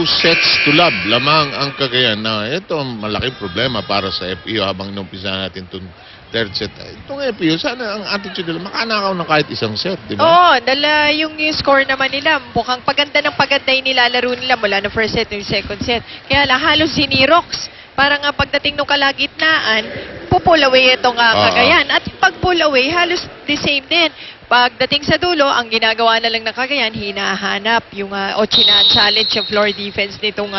2-0 lamang ang Cagayan na ito ang malaking problema para sa FEU habang inumpisa natin itong third set. Itong FEU, sana ang attitude nila makanakaw ng kahit isang set, di ba? Oo, dala yung score naman nila. Mukhang paganda ng paganda yung nilalaro nila mula ng first set yung second set. Kaya lang halos sinirox. Parang nga pagdating ng kalagitnaan, pull away itong Cagayan. At pag pull away, halos the same din. Pagdating sa dulo, ang ginagawa na lang ng Cagayan, hinahanap yung o challenge yung floor defense nitong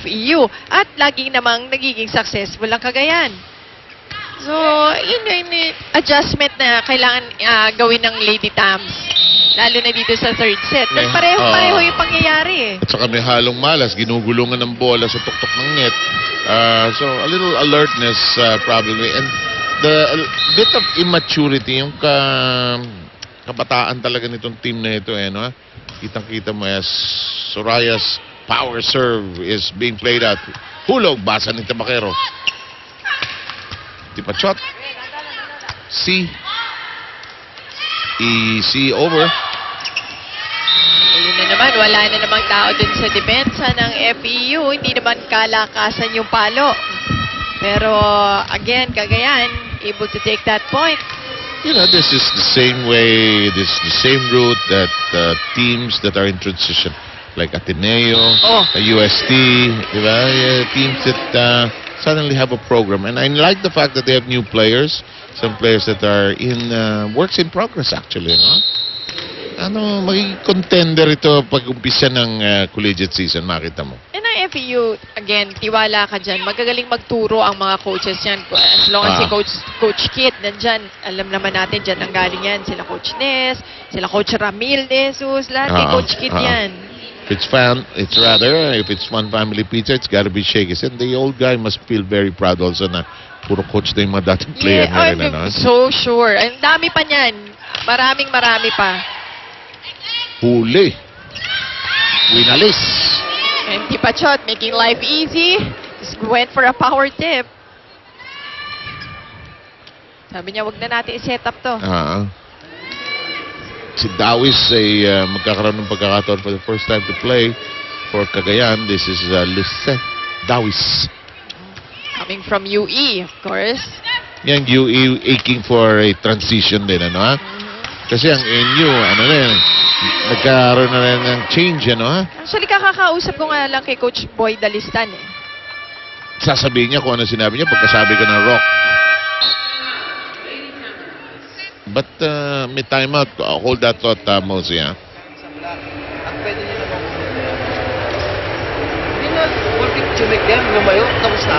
FEU. At laging namang nagiging successful ang Cagayan. So, yun yung adjustment na kailangan gawin ng Lady Tams. Lalo na dito sa third set. Pareho yung pangyayari eh. At saka may halong malas, ginugulungan ng bola sa tuktok ng net. So, a little alertness probably. And the bit of immaturity, yung kabataan talaga nitong team na ito. No? Kitang-kita mo as Soraya's power serve is being played at hulog, basa ni Tabakero. Tipachot. Easy over. Ayun na naman, wala na namang tao dun sa depensa ng FEU. Hindi naman kalakasan yung palo. Pero, again, Cagayan, able to take that point. You know, this is the same way, this is the same route that teams that are in transition, like Ateneo, UST, diba? Teams that suddenly have a program. And I like the fact that they have new players, some players that are in works in progress actually, no? Magiging contender ito pag umpisa ng collegiate season, makita mo. And ang FEU, again, tiwala ka dyan. Magagaling magturo ang mga coaches yan. As long as si Coach Kit nandyan, alam naman natin dyan ang galing yan. Sila Coach Nes, sila Coach Ramil Jesus, lahat ni Coach Kit yan. If it's one family pizza, it's gotta be Shakey's. And the old guy must feel very proud also na puro coach na yung mga dating player nila. No? So sure. Ang dami pa niyan. Marami pa. Huli. Winalis. And Tipachot making life easy. Just went for a power tip. Sabi niya, wag na natin i-set up to. Si Dawis ay magkakaroon ng pagkakataon for the first time to play for Cagayan. This is Lise Dawis. Coming from UE, of course. Yung UE aching for a transition din, ano ha? Kasi ang NU, nagkaroon na rin ng change, ano ha? Actually, kakakausap ko nga lang kay Coach Boy Dalistan eh. Sasabihin niya kung ano sinabi niya pagkasabi ko ng rock. But may timeout. Hold that thought, Mosey, ha? At pwede nyo naman hindi na working to make them lumayo. Tapos na.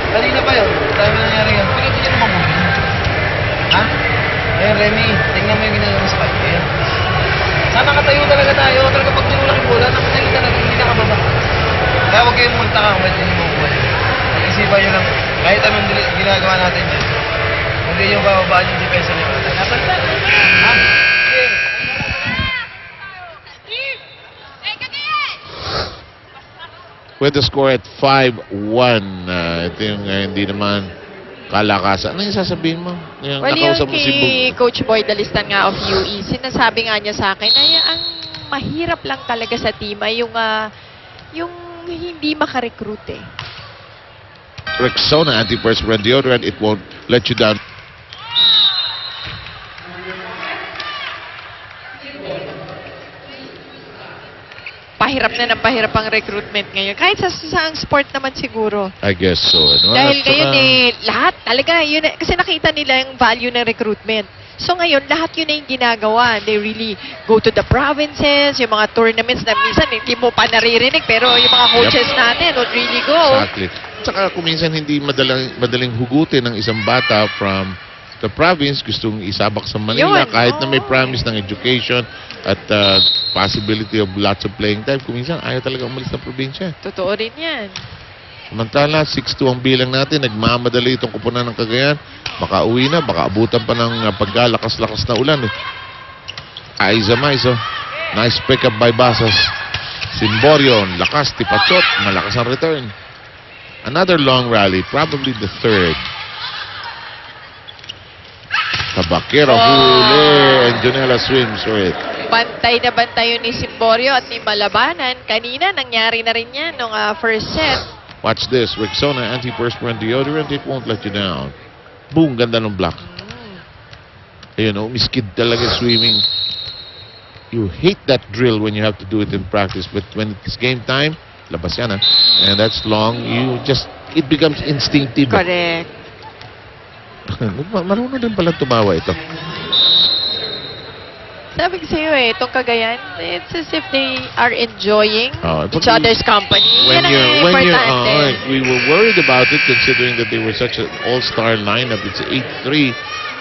Kanina pa yun. Dahil nangyari yun. Pwede nyo naman muna. Ha? Eh, Remy, tingnan mo yung ginagawa sa kanya. Sana nakatayo talaga tayo. Talaga pag tinulak yung bola, nakatayo talaga. Hindi nakababa. Kaya huwag kayong multa ka. Pwede nyo mo bola. Pag-isipan nyo lang. Kahit anong ginagawa natin dyan. Hindi yung bababaan yung depensa niyo. Dapat na. Ha? With the score at 5-1. Ito yung hindi naman kalakasan. Ano yung sasabihin mo? Well, yung kay Coach Boy Dalistan nga of UE, sinasabi nga niya sa akin na ang mahirap lang talaga sa team ay yung hindi makarecruit eh. Rexona antiperspirant deodorant, it won't let you down. Pahirap na ng pahirap ang recruitment ngayon. Kahit sa sport naman siguro. I guess so. No? Dahil ngayon lahat talaga, yun, kasi nakita nila yung value ng recruitment. So ngayon, lahat yun na yung ginagawa. They really go to the provinces, yung mga tournaments na minsan hindi mo pa naririnig, pero yung mga coaches natin would really go. Exactly. Tsaka kung minsan hindi madaling hugutin ng isang bata from the province, gustong isabak sa Manila, kahit na may promise ng education at possibility of lots of playing time, kung minsan ayaw talaga umalis ng probinsya. Totoo rin yan. Samantala, 6-2 ang bilang natin, nagmamadali itong kupunan ng Cagayan. Baka uwi na, baka abutan pa ng pagkalakas-lakas na ulan. Aiza Maizo, nice pick up by Basas. Simborion, lakas, Tipachot, malakas ang return. Another long rally, probably the third. Tabakero, huli, and Junela swims for it. bantay na bantay yun ni Simborio at ni Malabanan. Kanina, nangyari na rin yan nung first set. Watch this. Rexona antiperspirant deodorant. It won't let you down. Boom. Ganda ng block. You know, miskid talaga swimming. You hate that drill when you have to do it in practice. But when it's game time, labas yan, ha? And that's long. It becomes instinctive. Correct. Marunong din pala tumawa ito. Sabi ko sa'yo itong Cagayan, it's as if they are enjoying each Pag- other's company. When Yan ang you're, importante. we were worried about it considering that they were such an all-star lineup. It's 8-3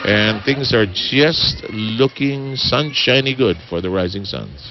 and things are just looking sunshiny good for the Rising Suns.